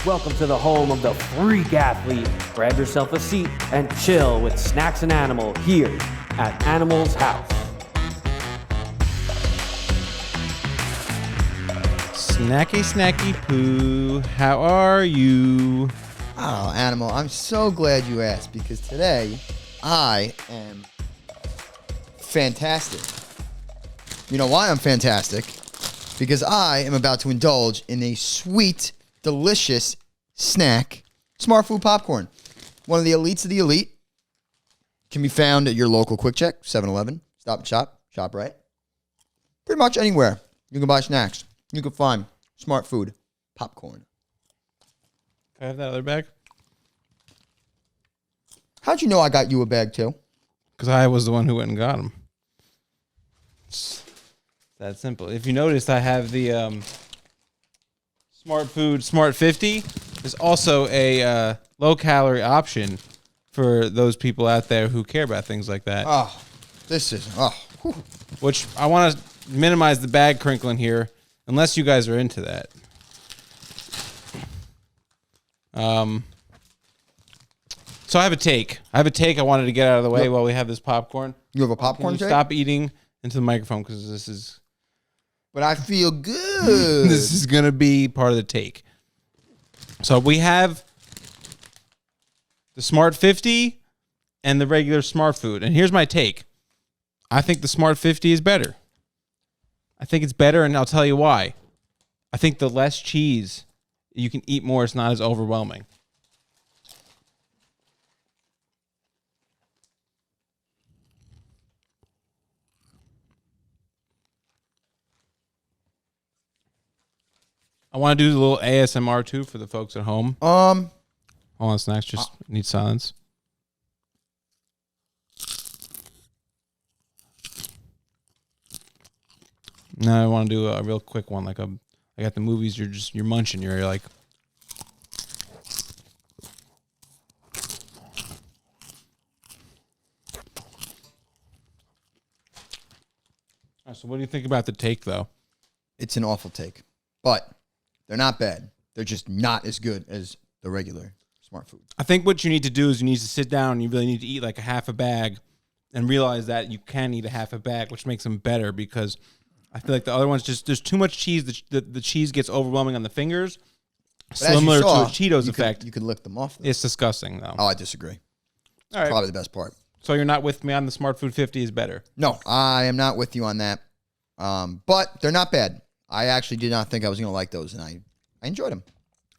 Welcome to the home of the freak athlete. Grab yourself a seat and chill with Snacks and Animal here at Animal's House. Snacky poo, how are you? Oh, Animal, I'm so glad you asked because today I am fantastic. You know why I'm fantastic? Because I am about to indulge in a sweet, delicious snack, Smart Food popcorn. One of the elites of the elite. Can be found at your local Quick Check, 7-Eleven, Stop and Shop, ShopRite. Pretty much anywhere you can buy snacks. You can find Smart Food popcorn. Can I have that other bag? How'd you know I got you a bag too? Because I was the one who went and got them. It's that simple. If you noticed, I have the Smart Food Smart 50. There's also a low-calorie option for those people out there who care about things like that. Oh, this is... whew. Which I want to minimize the bag crinkling here, unless you guys are into that. So I have a take. I wanted to get out of the way while we have this popcorn. You have a popcorn take? Stop eating into the microphone because this is... But I feel good. This is going to be part of the take. So we have the Smart 50 and the regular Smart Food. And here's my take. I think the Smart 50 is better. I think it's better, and I'll tell you why. I think the less cheese you can eat more, it's not as overwhelming. I want to do a little ASMR too for the folks at home. Hold on, Snacks. Just need silence. Now I want to do a real quick one, like I got the movies. You're munching. You're like. All right, so what do you think about the take, though? It's an awful take, but they're not bad. They're just not as good as the regular Smart Food. I think what you need to do is you need to sit down and you really need to eat like a half a bag and realize that you can eat a half a bag, which makes them better because I feel like the other ones just there's too much cheese. The cheese gets overwhelming on the fingers, similar to a Cheetos effect. You could lick them off, though. It's disgusting, though. Oh, I disagree. All right. Probably the best part. So you're not with me on the Smart Food 50 is better? No, I am not with you on that. But they're not bad. I actually did not think I was going to like those, and I enjoyed them.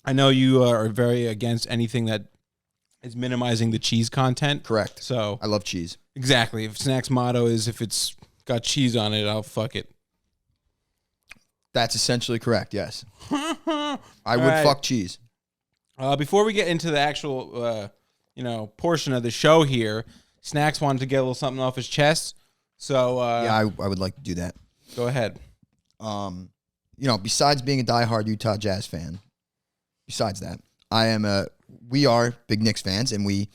I know you are very against anything that is minimizing the cheese content. Correct. So I love cheese. Exactly. If Snack's motto is if it's got cheese on it, I'll fuck it. That's essentially correct, yes. I would fuck cheese. Before we get into the actual portion of the show here, Snacks wanted to get a little something off his chest. So yeah, I would like to do that. Go ahead. Besides being a diehard Utah Jazz fan, besides that, we are big Knicks fans, and we,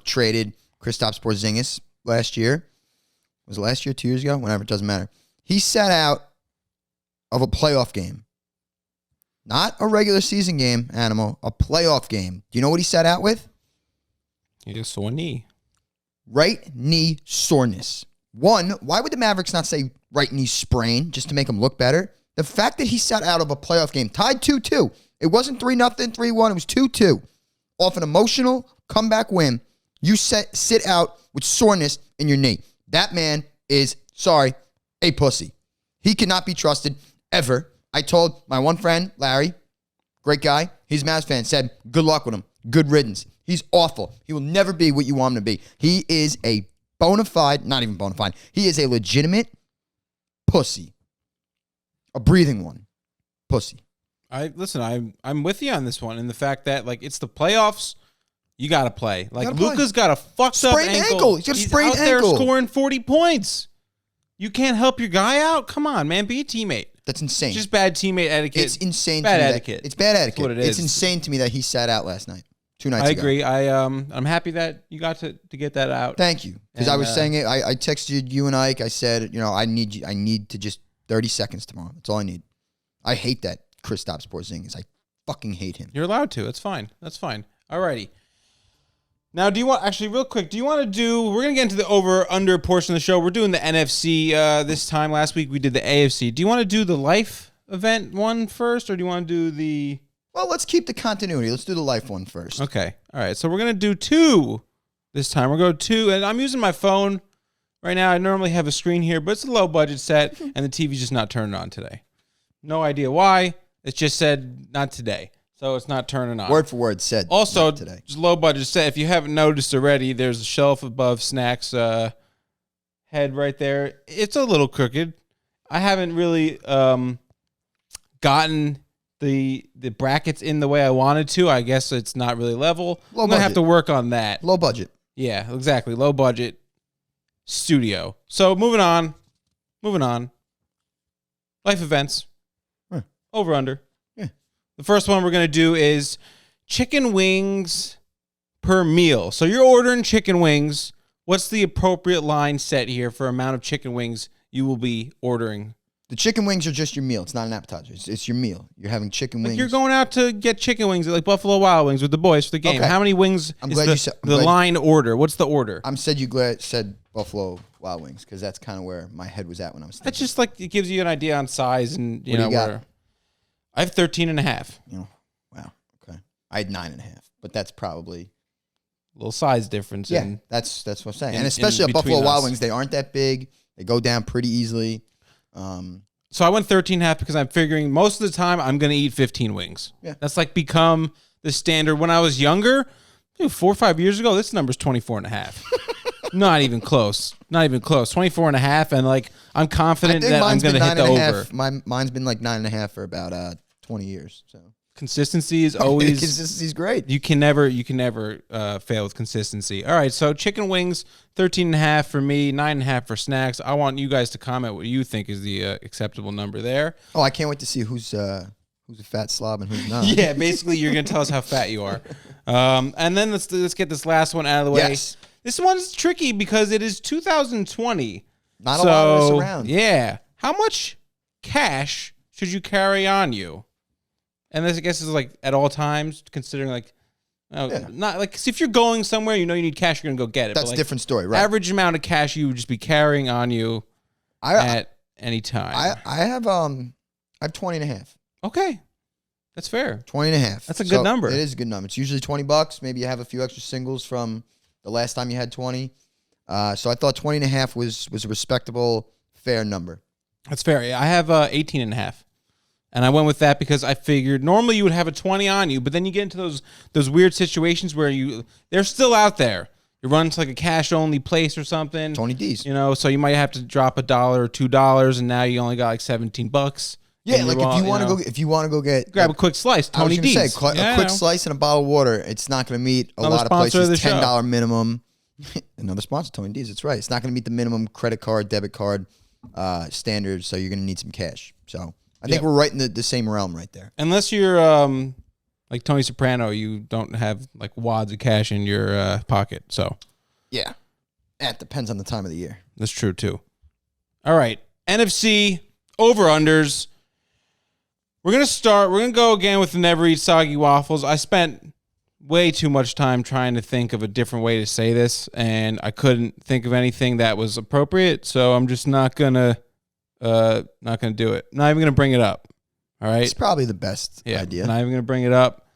traded Kristaps Porzingis last year. Was it last year, 2 years ago? Whenever, it doesn't matter. He sat out of a playoff game. Not a regular season game, Animal, a playoff game. Do you know what he sat out with? He just sore knee. Right knee soreness. One, why would the Mavericks not say right knee sprain just to make him look better? The fact that he sat out of a playoff game, tied 2-2. It wasn't 3-0, 3-1. It was 2-2. Off an emotional comeback win, you sit out with soreness in your knee. That man is, a pussy. He cannot be trusted ever. I told my one friend, Larry, great guy, he's a Mavs fan, said, good luck with him. Good riddance. He's awful. He will never be what you want him to be. He is a bona fide, not even bona fide, he is a legitimate pussy. A breathing one. Pussy. I'm with you on this one, and the fact that it's the playoffs, you gotta play. Luka's got a fucked up ankle. He's got a sprained out ankle. There scoring 40 points. You can't help your guy out? Come on, man. Be a teammate. That's insane. It's just bad teammate etiquette. It's insane. Bad etiquette. It's bad etiquette. That's what it is. It's insane to me that he sat out last night. 2 nights ago. I agree. I'm happy that you got to get that out. Thank you. Because I was saying it. I texted you and Ike. I said, I need to just 30 seconds tomorrow. That's all I need. I hate that Kristaps Porzingis. I fucking hate him. You're allowed to. That's fine. That's fine. Alrighty. Now, do you want, actually, real quick, do you want to do, we're going to get into the over-under portion of the show. We're doing the NFC this time. Last week, we did the AFC. Do you want to do the life event one first, or do you want to do the... Well, let's keep the continuity. Let's do the life one first. Okay. All right. So we're going to do 2 this time. We're going to 2, and I'm using my phone right now. I normally have a screen here, but it's a low-budget set, and the TV's just not turned on today. No idea why. It just said not today. So it's not turning on. Word for word said. Also, today. Just low budget set. If you haven't noticed already, there's a shelf above Snack's head right there. It's a little crooked. I haven't really gotten the brackets in the way I wanted to. I guess it's not really level. I'm gonna have to work on that. Low budget. Yeah, exactly. Low budget studio. So moving on. Life events. Over under. The first one we're going to do is chicken wings per meal. So you're ordering chicken wings. What's the appropriate line set here for amount of chicken wings you will be ordering? The chicken wings are just your meal. It's not an appetizer. It's your meal. You're having chicken wings. You're going out to get chicken wings at like Buffalo Wild Wings with the boys for the game. Okay. How many wings is the line order? What's the order? I'm glad you said Buffalo Wild Wings because that's kind of where my head was at when I was thinking. That's just like, it gives you an idea on size and, you know, where I have 13.5. You know, wow. Okay. I had 9.5, but that's probably a little size difference. Yeah, that's what I'm saying. And especially at Buffalo Wild Wings, they aren't that big. They go down pretty easily. So I went 13.5 because I'm figuring most of the time I'm going to eat 15 wings. Yeah. That's like become the standard. When I was younger, 4 or 5 years ago, this number's 24.5. Not even close. 24.5. And like, I'm confident that I'm going to hit the over. Mine's been like 9.5 for about 20 years. So consistency is always consistency's great. You can never fail with consistency. All right, so chicken wings, 13.5 for me, 9.5 for Snacks. I want you guys to comment what you think is the acceptable number there. Oh, I can't wait to see who's a fat slob and who's not. Yeah, basically you're gonna tell us how fat you are. And then let's get this last one out of the way. Yes. This one's tricky because it is 2020. Not a lot of us around. Yeah. How much cash should you carry on you? And this, I guess, is like at all times, considering like, not like, cause if you're going somewhere, you know you need cash, you're gonna go get it. That's a different story, right? Average amount of cash you would just be carrying on you at any time. I have 20.5. Okay, that's fair. 20.5. That's a good number. It is a good number. It's usually $20. Maybe you have a few extra singles from the last time you had 20. So I thought 20.5 was a respectable, fair number. That's fair. I have 18.5. And I went with that because I figured normally you would have a 20 on you, but then you get into those weird situations where they're still out there. You run to like a cash only place or something. Tony D's. You know, so you might have to drop $1 or $2, and now you only got like $17. Yeah, like if you want to go get grab a quick slice, Tony D's. A quick slice and a bottle of water. It's not going to meet a lot of places $10 minimum. Another sponsor, Tony D's. That's right. It's not going to meet the minimum credit card, debit card standards. So you're going to need some cash. So I think we're right in the same realm right there. Unless you're like Tony Soprano, you don't have like wads of cash in your pocket. So yeah, that depends on the time of the year. That's true too. All right, NFC over-unders. We're going to go again with the Never Eat Soggy Waffles. I spent way too much time trying to think of a different way to say this, and I couldn't think of anything that was appropriate, so I'm just not going to do it. Not even going to bring it up. All right? It's probably the best idea. Not even going to bring it up.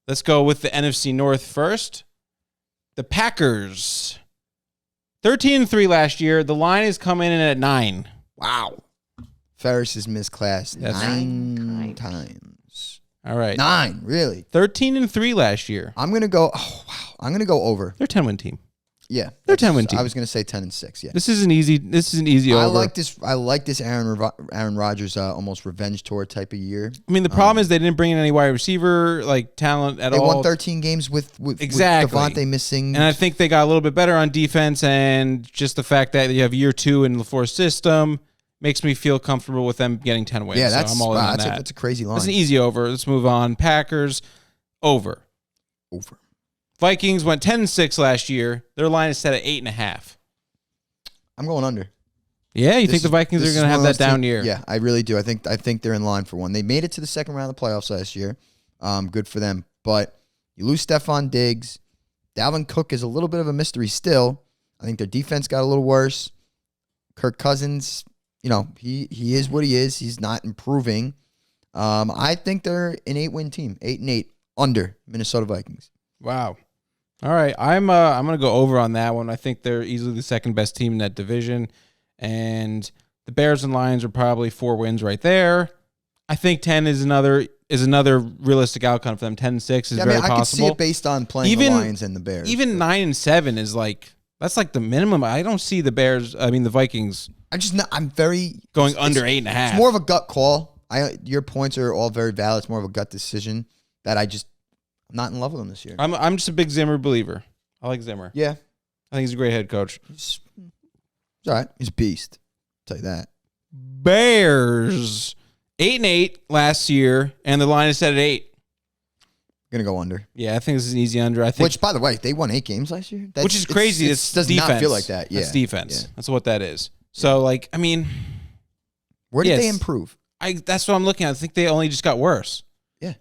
Let's go with the NFC North first. The Packers. 13-3 last year. The line is coming in at 9. Wow. Ferris has missed class 9 times. All right. 9, really? 13-3 last year. I'm going to go, I'm going to go over. They're a 10-win team. Yeah. They're a 10-win team. I was going to say 10-6, yeah. This is an easy over. I like this Aaron Rodgers almost revenge tour type of year. I mean, the problem is they didn't bring in any wide receiver like talent at all. They won 13 games with Devontae missing. And I think they got a little bit better on defense, and just the fact that you have year 2 in LaFleur's system makes me feel comfortable with them getting 10 wins. Yeah, so I'm all in on that. That's a crazy line. That's an easy over. Let's move on. Packers, over. Over. Vikings went 10-6 last year. Their line is set at 8.5. I'm going under. Yeah, you think the Vikings are going to have that down year? Yeah, I really do. I think they're in line for one. They made it to the second round of the playoffs last year. Good for them. But you lose Stephon Diggs. Dalvin Cook is a little bit of a mystery still. I think their defense got a little worse. Kirk Cousins, he is what he is. He's not improving. I think they're an 8-win team, 8-8 under Minnesota Vikings. Wow. All right, I'm gonna go over on that one. I think they're easily the second best team in that division, and the Bears and Lions are probably 4 wins right there. I think 10 is another realistic outcome for them. 10-6 is very possible. I could see it based on playing the Lions and the Bears. Even 9-7 is that's like the minimum. I don't see the Vikings. I'm very going under 8.5. It's more of a gut call. Your points are all very valid. It's more of a gut decision that I'm not in love with him this year. I'm just a big Zimmer believer. I like Zimmer. Yeah. I think he's a great head coach. He's all right. He's a beast. I'll tell you that. Bears 8-8 last year, and the line is set at 8. Gonna go under. Yeah, I think this is an easy under. Which, by the way, they won 8 games last year. Which is crazy. It does defense. not feel like that. Yeah, it's defense. Yeah. That's what that is. So, where did they improve? That's what I'm looking at. I think they only just got worse. Yeah,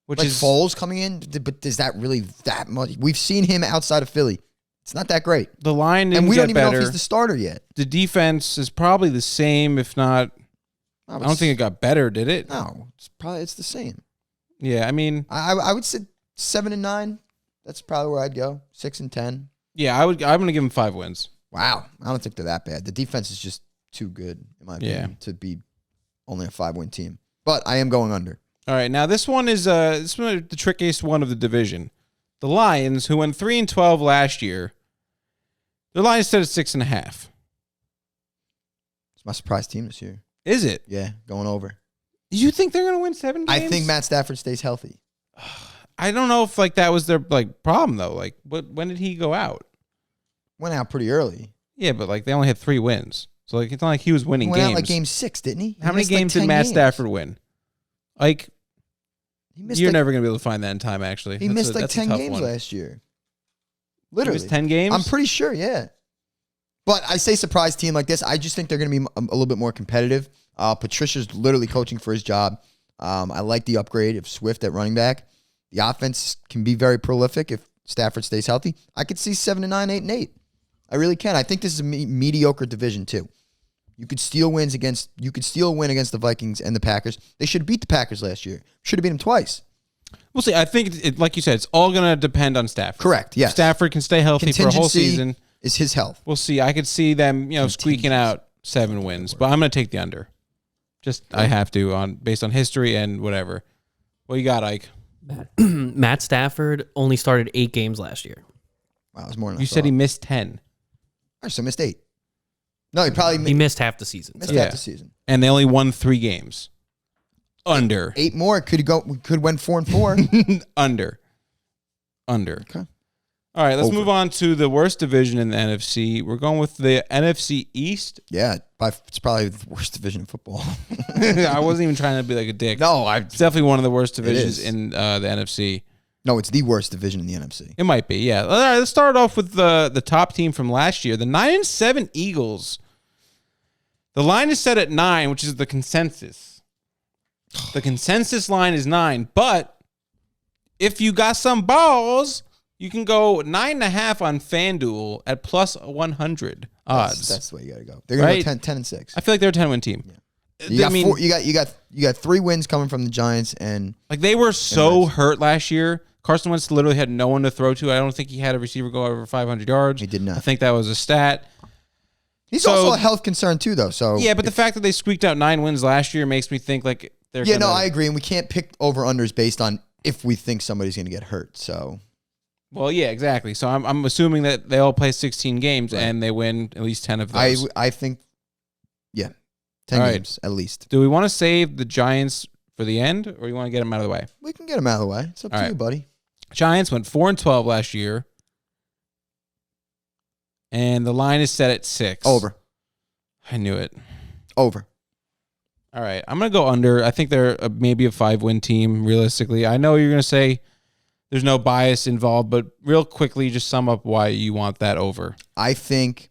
which is Foles coming in, but is that really that much? We've seen him outside of Philly. It's not that great. The line didn't and we get don't even better. know if he's the starter yet. The defense is probably the same, if not. I don't think it got better, did it? No, it's the same. Yeah, I mean, I would say 7-9. That's probably where I'd go. 6-10. Yeah, I'm going to give them 5 wins. Wow, I don't think they're that bad. The defense is just too good, in my opinion, to be only a 5-win team. But I am going under. All right, now this one is the trickiest one of the division. The Lions, who went 3-12 last year, their line is set at 6.5. It's my surprise team this year. Is it? Yeah, going over. You think they're going to win 7 games? I think Matt Stafford stays healthy. I don't know if that was their problem though. When did he go out? Went out pretty early. Yeah, but they only had 3 wins, so it's not like he was winning He went games. out game 6, didn't he? How many games did Matt Stafford win? You're never going to be able to find that in time. Actually, he missed 10 games last year. Literally, he missed 10 games. I'm pretty sure. Yeah. But I say surprise team like this. I just think they're going to be a little bit more competitive. Patricia's literally coaching for his job. I like the upgrade of Swift at running back. The offense can be very prolific if Stafford stays healthy. I could see 7-9, 8-8. I really can. I think this is a mediocre division too. You could steal a win against the Vikings and the Packers. They should have beat the Packers last year. Should have beat them twice. We'll see. I think, like you said, it's all going to depend on Stafford. Correct. Yes. Stafford can stay healthy for a whole season. Is his health. We'll see. I could see them, squeaking out 7 wins, but I'm going to take the under. I have to based on history and whatever. What you got, Ike? Matt Stafford only started 8 games last year. Wow, it was more than you said he missed 10. All right, so missed 8. No, he missed half the season. Half the season, and they only won 3 games. Under 8 more could win 4-4. Under. Okay. All right, let's move on to the worst division in the NFC. We're going with the NFC East. Yeah, it's probably the worst division in football. I wasn't even trying to be like a dick. No, it's definitely one of the worst divisions in the NFC. No, it's the worst division in the NFC. It might be, yeah. All right, let's start off with the top team from last year, the 9-7 Eagles. The line is set at 9, which is the consensus. The consensus line is 9, but if you got some balls, you can go 9.5 on FanDuel at plus 100 odds. That's the way you got to go. They're going to go 10-6. I feel like they're a 10-win team. Yeah. You got 3 wins coming from the Giants, and they were so hurt last year. Carson Wentz literally had no one to throw to. I don't think he had a receiver go over 500 yards. He did not. I think that was a stat. He's also a health concern too, though. So yeah, but the fact that they squeaked out 9 wins last year makes me think they're. Yeah, I agree, and we can't pick over-unders based on if we think somebody's going to get hurt. So. Well, yeah, exactly. So I'm assuming that they all play 16 games and they win at least 10 of those. I think, 10 games at least. Do we want to save the Giants for the end, or you want to get them out of the way? We can get them out of the way. It's up to you, buddy. Giants went 4-12 last year, and the line is set at 6. Over. I knew it. Over. All right, I'm going to go under. I think they're maybe a 5-win team, realistically. I know you're going to say there's no bias involved, but real quickly, just sum up why you want that over. I think,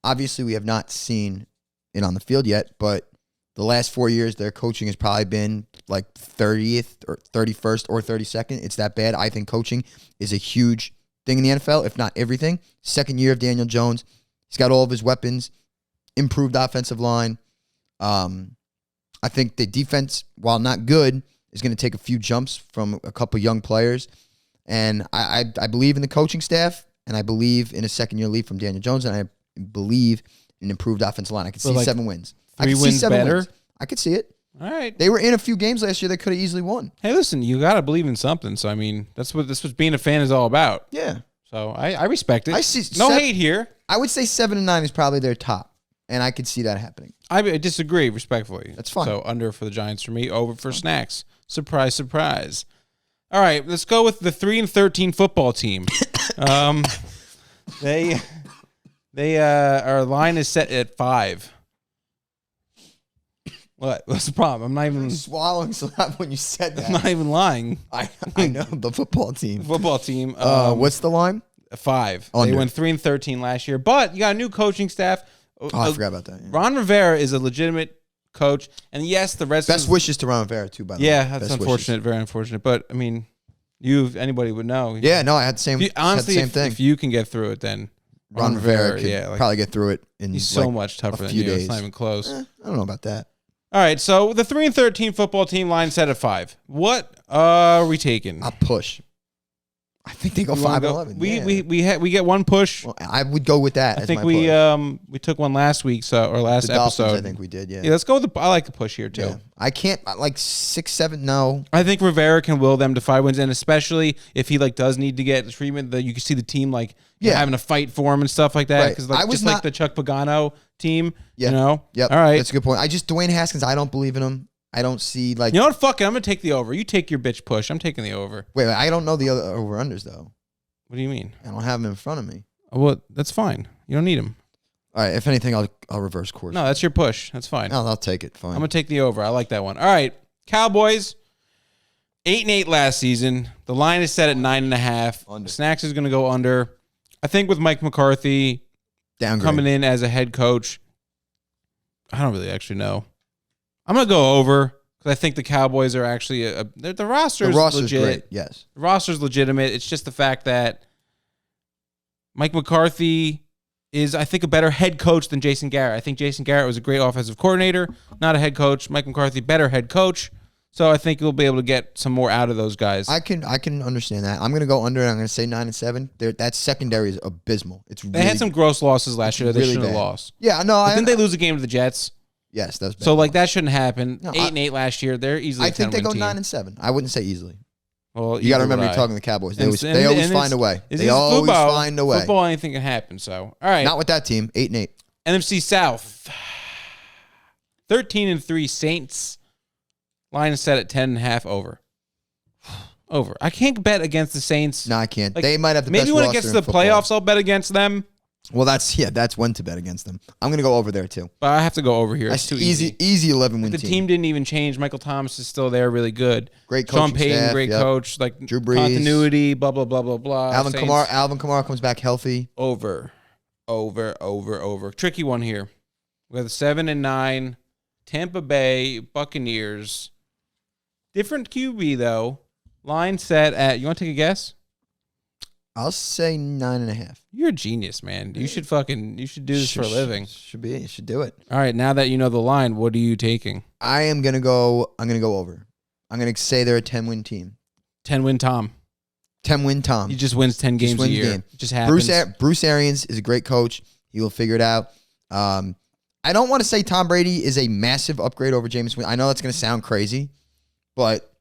obviously, we have not seen it on the field yet, but The last 4 years, their coaching has probably been like 30th or 31st or 32nd. It's that bad. I think coaching is a huge thing in the NFL, if not everything. Second year of Daniel Jones. He's got all of his weapons, improved offensive line. I think the defense, while not good, is going to take a few jumps from a couple young players. And I believe in the coaching staff, and I believe in a second-year lead from Daniel Jones, and I believe in an improved offensive line. I could see like 7 wins. 3 wins better? I could see it. All right. They were in a few games last year they could have easily won. Hey, listen, you got to believe in something. So, I mean, that's what being a fan is all about. Yeah. So, I respect it. I see no hate here. I would say 7-9 is probably their top, and I could see that happening. I disagree respectfully. That's fine. So, under for the Giants for me, over for Snacks. Surprise, surprise. All right, let's go with the 3-13 football team. Our line is set at 5. What? What's the problem? I'm not even swallowing so loud when you said that. I'm not even lying. I know the football team. Football team. What's the line? 5. Under. They went 3-13 last year, but you got a new coaching staff. I forgot about that. Yeah. Ron Rivera is a legitimate coach, and yes, the rest. Best wishes to Ron Rivera too. By the way, yeah, that's Best unfortunate, wishes. very unfortunate. But I mean, anybody would know. Yeah, no, I had the same. Honestly, had the same thing. if you can get through it, then Ron Rivera could probably get through it in he's so much tougher than you. days. It's not even close. I don't know about that. All right, so the 3-13 football team line set at 5. What are we taking? I'll push. I think they go 5-11. We get one push. Well, I would go with that. I as think my we push. took one last week, or last The episode. Dolphins, I think we did. Yeah. Yeah, let's go with I like the push here too. Yeah. I can't like 6-7. No. I think Rivera can will them to 5 wins, and especially if he does need to get treatment, that you can see the team having a fight for him and stuff like that. Right. Because I was just not- like the Chuck Pagano team, Yeah. you know. Yep. All right. That's a good point. Dwayne Haskins. I don't believe in him. I don't see You know what? Fuck it. I'm gonna take the over. You take your bitch push. I'm taking the over. Wait, I don't know the other over unders though. What do you mean? I don't have them in front of me. Well, that's fine. You don't need him. All right. If anything, I'll reverse course. No, that's your push. That's fine. No, I'll take it. Fine. I'm gonna take the over. I like that one. All right, Cowboys, 8-8 last season. The line is set at 9.5. Under. Snacks is gonna go under. I think with Mike McCarthy Downgrade. coming in as a head coach, I don't really actually know. I'm gonna go over because I think the Cowboys are actually the roster's legit. Great. Yes. The roster's legitimate. It's just the fact that Mike McCarthy is, I think, a better head coach than Jason Garrett. I think Jason Garrett was a great offensive coordinator, not a head coach. Mike McCarthy, better head coach. So I think you'll be able to get some more out of those guys. I can understand that. I'm going to go under, and I'm going to say 9-7. That secondary is abysmal. They had some gross losses last year. They really shouldn't have bad. lost. Yeah, no. Didn't they lose a game to the Jets? Yes, that's bad. So that shouldn't happen. No, 8-8 last year. They're easily. I think they go 10-win team. 9-7. I wouldn't say easily. Well, You got to remember you're talking to the Cowboys. They always find a way. They always find a way. Football, anything can happen. So, all right. Not with that team. 8-8. NFC South, 13-3 Saints. Line is set at 10.5 over. Over. I can't bet against the Saints. No, I can't. They might have the best maybe when it roster gets to in the football. playoffs, I'll bet against them. Well, that's when to bet against them. I'm going to go over there too. But I have to go over here. It's That's too easy. easy 11-win The team. team didn't even change. Michael Thomas is still there, really good. Great Sean coaching Payton, staff, great yep. coach. Drew Brees. Continuity, blah, blah, blah, blah, blah. Alvin Saints, Kamara comes back healthy. Over. Tricky one here. We have the 7-9 Tampa Bay Buccaneers. Different QB, though. Line set at, you want to take a guess? I'll say 9.5. You're a genius, man. You should do this for a living. Should do it. All right, now that you know the line, what are you taking? I'm gonna go over. I'm gonna say they're a 10-win team. 10-win Tom. 10-win Tom. He just wins 10 games a wins year. game. It just happens. Bruce Arians is a great coach. He will figure it out. I don't want to say Tom Brady is a massive upgrade over Jameis Winston. I know that's gonna sound crazy, but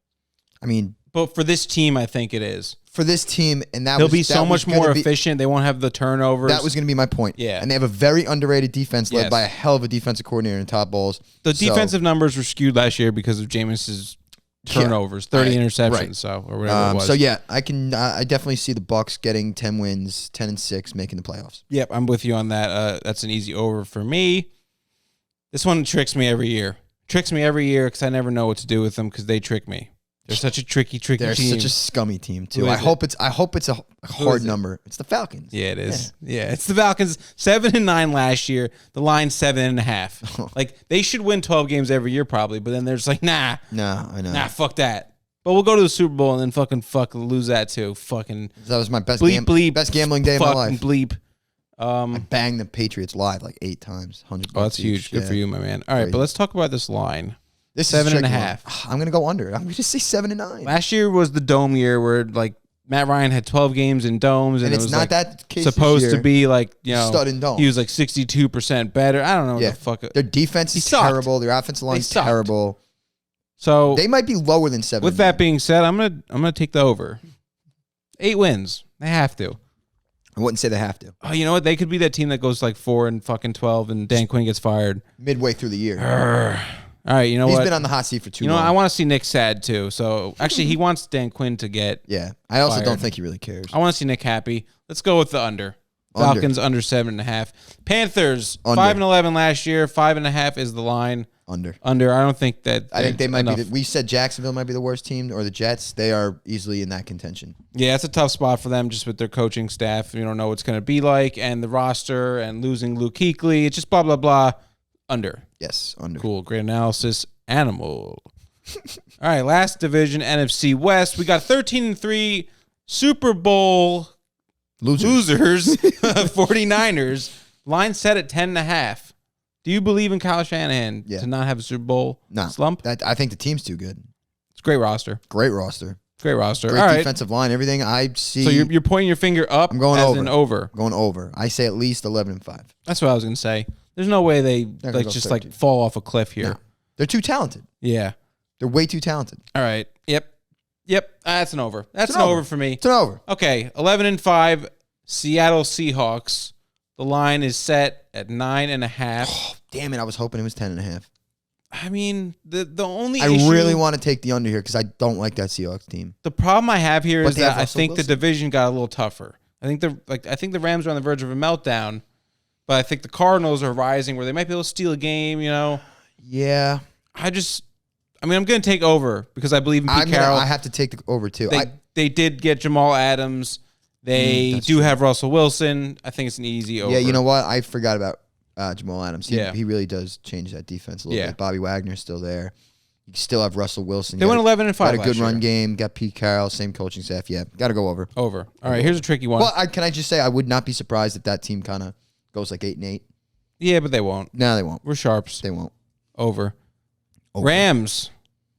I mean, But for this team, I think it is. For this team, and they'll be so much more efficient. They won't have the turnovers. That was going to be my point. Yeah. And they have a very underrated defense led Yes. by a hell of a defensive coordinator in Todd Bowles. The defensive numbers were skewed last year because of Jameis's turnovers, 30 interceptions, right. so or whatever it was. So yeah, I definitely see the Bucks getting 10 wins, 10-6, making the playoffs. Yep, I'm with you on that. That's an easy over for me. This one tricks me every year. Because I never know what to do with them because they trick me. They're such a tricky They're team. such a scummy team too. Who I is hope it's a hard it? number. It's the Falcons. Yeah, it is. Yeah, it's the Falcons. 7-9 last year. The line 7.5. Like they should win 12 games every year probably, but then they're just like, nah, I know. fuck that. But we'll go to the Super Bowl and then lose that too. Fucking That was my best bleep, gambling day of my life. Bleep. I banged the Patriots live like 8 times. 100. Oh, that's huge. Good for you, my man. All right, but let's talk about this line. This 7.5. I'm gonna go under. I'm gonna say 7-9. Last year was the dome year where like Matt Ryan had 12 games in domes, and it it's was not like that case supposed this to year. be like Stud and dome. he was like 62% better. I don't know what the fuck. Their defense is sucked. terrible. Their offensive line is sucked. terrible. So They might be lower than 7. with that being said, I'm gonna take the over. 8 wins. They have to. I wouldn't say they have to. Oh, you know what? They could be that team that goes like 4-12, and Dan Quinn gets fired. Midway through the year, All right, you know he's what? been on the hot seat for too You know, long. I want to see Nick sad too. So actually, he wants Dan Quinn to get. Yeah, I also fired. don't think he really cares. I want to see Nick happy. Let's go with the under. Falcons under 7.5. Panthers Under. 5-11 last year. 5.5 is the line. Under. I don't think that. I think they might enough. be. We said Jacksonville might be the worst team, or the Jets. They are easily in that contention. Yeah, it's a tough spot for them just with their coaching staff. You don't know what's going to be like, and the roster, and losing Luke Kuechly. It's just blah blah blah. Under. Yes, under. Cool. Great analysis. Animal. All right, last division, NFC West. We got 13-3 Super Bowl losers 49ers. Line set at 10.5. Do you believe in Kyle Shanahan to not have a Super Bowl slump? I think the team's too good. It's a great roster. Great roster. Great roster. Great All right. defensive line. Everything I see. So you're pointing your finger up. I'm going as over. an over. I'm going over. I say at least 11-5. That's what I was going to say. There's no way they like go just 13. like fall off a cliff here. No. They're too talented. Yeah. They're way too talented. All right. Yep. That's an over. That's an over for me. It's an over. Okay. 11-5 Seattle Seahawks. The line is set at 9.5. Oh, damn it. I was hoping it was 10.5. I mean, the only I issue, really want to take the under here because I don't like that Seahawks team. the problem I have here But is they have that I Russell think Wilson. the division got a little tougher. I think the Rams are on the verge of a meltdown, but I think the Cardinals are rising where they might be able to steal a game, you know. Yeah. I'm going to take over because I believe in Pete Carroll. I have to take the over too. They did get Jamal Adams. They that's do true. have Russell Wilson. I think it's an easy over. Yeah, you know what? I forgot about Jamal Adams. He Yeah. really does change that defense a little Yeah. bit. Bobby Wagner's still there. You still have Russell Wilson. They went 11-5 Got a last good run year. game. Got Pete Carroll, same coaching staff. Yeah, got to go over. Over. All right, here's a tricky one. Well, can I just say I would not be surprised if that team kind of goes like 8-8. Yeah, but they won't. No, they won't. We're sharps. They won't. Over. Rams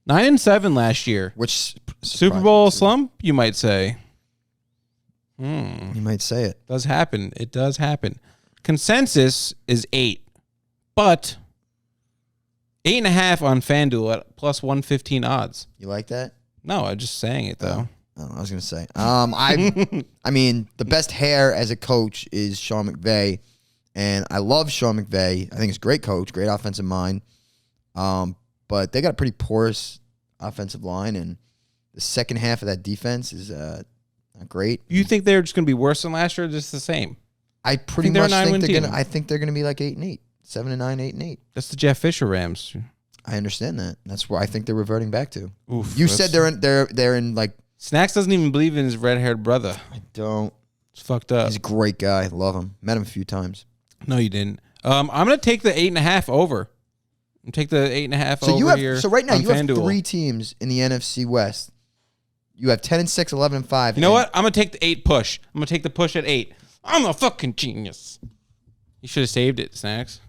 9-7 last year. Which Super Bowl slump, you might say. You might say it. Does happen. It does happen. Consensus is 8, but 8.5 on FanDuel at plus 115 odds. You like that? No, I'm just saying it though. Oh, I was gonna say. I mean, the best hair as a coach is Sean McVay, and I love Sean McVay. I think he's a great coach, great offensive mind. But they got a pretty porous offensive line, and the second half of that defense is not great. You think they're just going to be worse than last year, or just the same? I pretty they're a much think 9-win they're team. gonna. I think they're gonna be like 8-8, 7-9, 8-8. That's the Jeff Fisher Rams. I understand that. That's where I think they're reverting back to. Oof, You said they're in like. Snacks doesn't even believe in his red-haired brother. I don't. It's fucked up. He's a great guy. Love him. Met him a few times. No, you didn't. I'm going to take the 8.5 over. Take the 8.5 So over you have here. so right now on you have FanDuel. 3 teams in the NFC West. You have 10-6, 11-5. You know what? I'm going to take the 8 push. I'm going to take the push at 8. I'm a fucking genius. You should have saved it, Snacks.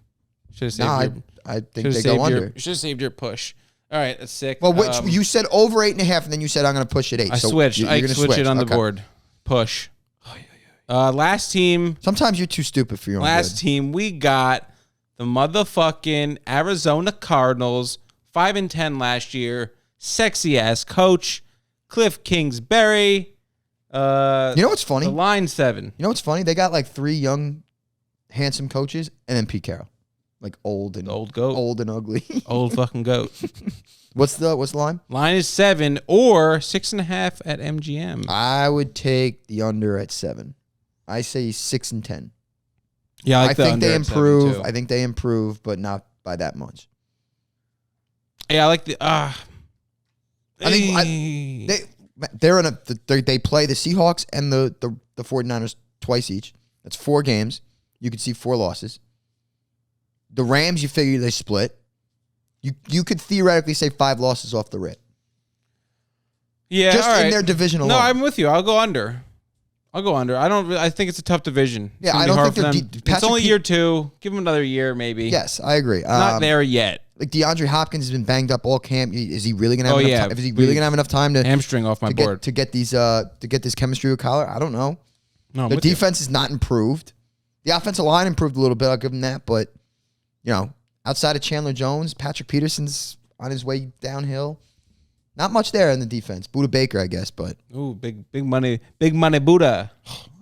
Should have saved No, I think they go under. You should have saved your push. All right, that's sick. Well, you said over 8.5, and then you said I'm going to push at 8. I so switched. You're I gonna switched it on the Okay. board. Push. Last team. Sometimes you're too stupid for your own Last good. team, we got the motherfucking Arizona Cardinals, 5-10 last year. Sexy ass coach, Cliff Kingsbury. You know what's funny? The line 7. You know what's funny? They got like 3 young, handsome coaches, and then Pete Carroll, like old and Old goat. old and ugly. Old fucking goat. What's the line? Line is 7 or 6.5 at MGM. I would take the under at 7. I say 6-10. Yeah, I, like I the think under they at 7 improve. too. I think they improve, but not by that much. Yeah, I like the. I think they're in they play the Seahawks and the 49ers twice each. That's 4 games. You could see 4 losses. The Rams, you figure they split. You could theoretically say 5 losses off the rip. Yeah, just all right. in their division alone. No, I'm with you. I'll go under. I think it's a tough division. Yeah, I don't think they're it's only year 2. Give them another year, maybe. Yes, I agree. Not there yet. Like DeAndre Hopkins has been banged up all camp. Is he really gonna have enough time? Is he really gonna have enough time to hamstring off my board to get this chemistry with Kyler? I don't know. No, the defense is not improved. The offensive line improved a little bit. I'll give them that, but outside of Chandler Jones, Patrick Peterson's on his way downhill. Not much there in the defense. Buda Baker, I guess, but big money Buddha.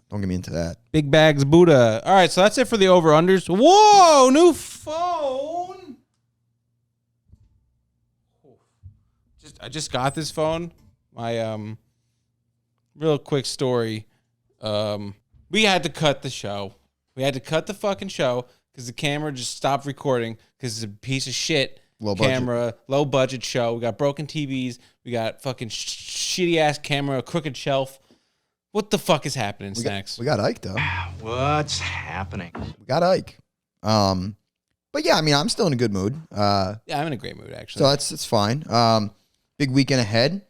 Don't get me into that. Big bags Buddha. All right, so that's it for the over-unders. Whoa, new phone. I just got this phone. My real quick story. We had to cut the show. We had to cut the fucking show because the camera just stopped recording because it's a piece of shit. Low budget show. We got broken TVs. We got fucking shitty ass camera, a crooked shelf. What the fuck is happening, Snacks? We got Ike though. What's happening? We got Ike. But yeah, I mean, I'm still in a good mood. Yeah, I'm in a great mood actually. So it's fine. Big weekend ahead.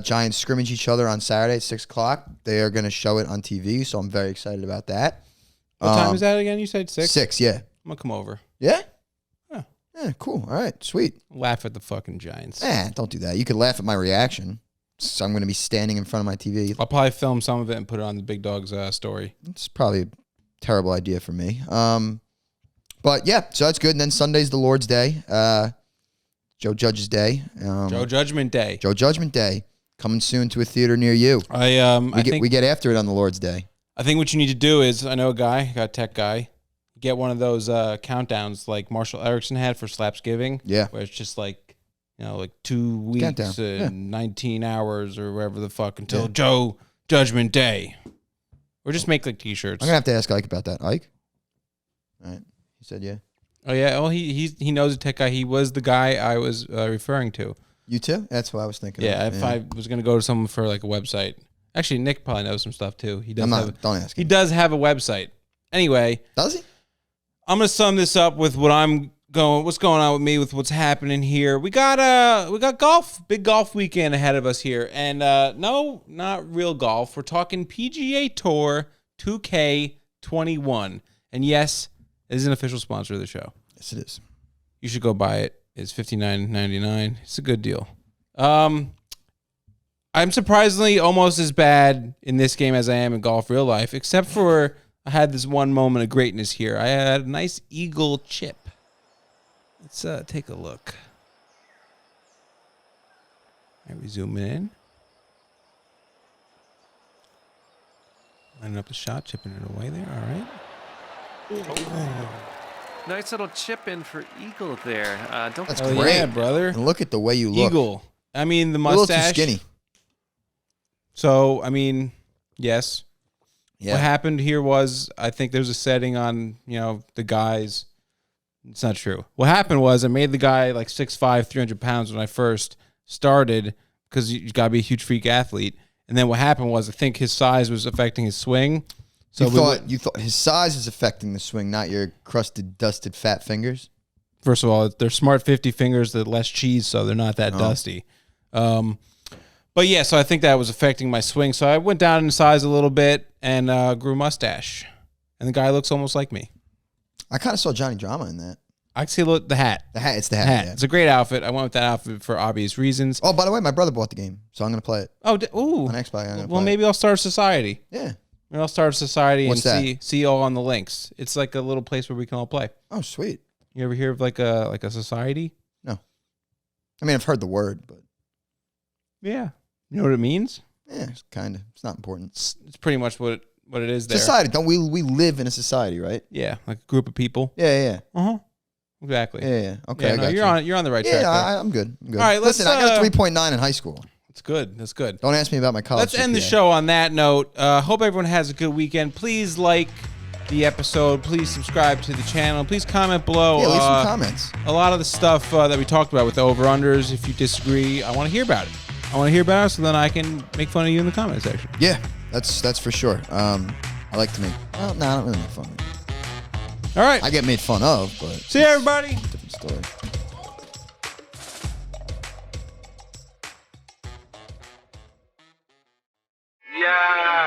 Giants scrimmage each other on Saturday at 6:00. They are going to show it on TV, so I'm very excited about that. What time is that again? You said 6? 6, yeah. I'm gonna come over. Yeah. Huh. Yeah, cool. All right, sweet. Laugh at the fucking Giants. Don't do that. You could laugh at my reaction. So I'm going to be standing in front of my TV. I'll probably film some of it and put it on the Big Dog's story. It's probably a terrible idea for me. But yeah, so that's good. And then Sunday's the Lord's Day. Joe Judge's Day. Joe Judgment Day. Joe Judgment Day. Coming soon to a theater near you. We get after it on the Lord's Day. I think what you need to do is, I know a guy, got a tech guy, get one of those countdowns like Marshall Erickson had for Slapsgiving. Yeah. Where it's just like, like 2 weeks and 19 hours or whatever the fuck until Joe Judgment Day. Or just make like t-shirts. I'm going to have to ask Ike about that. Ike? All right. He said yeah. Oh, yeah. Well, he knows a tech guy. He was the guy I was referring to. You too? That's what I was thinking. Yeah, if I was going to go to someone for like a website. Actually, Nick probably knows some stuff too. He does. Don't ask him. He does have a website. Anyway. Does he? I'm going to sum this up with what's going on with me, with what's happening here. We got golf, big golf weekend ahead of us here. And no, not real golf. We're talking PGA Tour 2K21. And yes, it is an official sponsor of the show. Yes, it is. You should go buy it. It's $59.99. It's a good deal. I'm surprisingly almost as bad in this game as I am in golf real life, except for I had this one moment of greatness here. I had a nice eagle chip. Let's take a look. All right, we zoom in. Lining up the shot, chipping it away there. All right. Oh. Nice little chip in for Eagle there. That's great, great, brother. And look at the way you look. Eagle. I mean, the You're a little mustache. too skinny. So, I mean, yes. Yeah. What happened here was, I think there's a setting on, the guys. It's not true. What happened was I made the guy like 6'5", 300 pounds when I first started because you got to be a huge freak athlete. And then what happened was I think his size was affecting his swing. So you thought his size is affecting the swing, not your crusted, dusted, fat fingers? First of all, they're smart 50 fingers, they're less cheese, so they're not that dusty. But yeah, so I think that was affecting my swing. So I went down in size a little bit and grew a mustache. And the guy looks almost like me. I kind of saw Johnny Drama in that. I see the hat. It's the hat. Yeah. It's a great outfit. I went with that outfit for obvious reasons. Oh, by the way, my brother bought the game, so I'm going to play it. Oh, ooh. On Xbox, well, maybe I'll start a society. Yeah. Maybe I'll start a society. What's and see all on the links. It's like a little place where we can all play. Oh, sweet. You ever hear of like a society? No. I mean, I've heard the word, but yeah, you know what it means? Yeah, kind of. It's not important. It's pretty much what it is there. Society. Don't we live in a society, right? Yeah, like a group of people. Yeah. Exactly. Yeah. Okay. Yeah, no, you're on the right track. Yeah, I'm good. All right, listen. I got a 3.9 in high school. That's good. That's good. Don't ask me about my college. Let's end the show on that note. Hope everyone has a good weekend. Please like, the episode, please subscribe to the channel. Please comment below. Yeah, leave some comments. A lot of the stuff that we talked about with the over-unders, if you disagree, I want to hear about it. I want to hear about it so then I can make fun of you in the comment section. Yeah, that's for sure. I like to make. Well, no, I don't really make fun of it. All right. I get made fun of, but See you, everybody. different story. Yeah.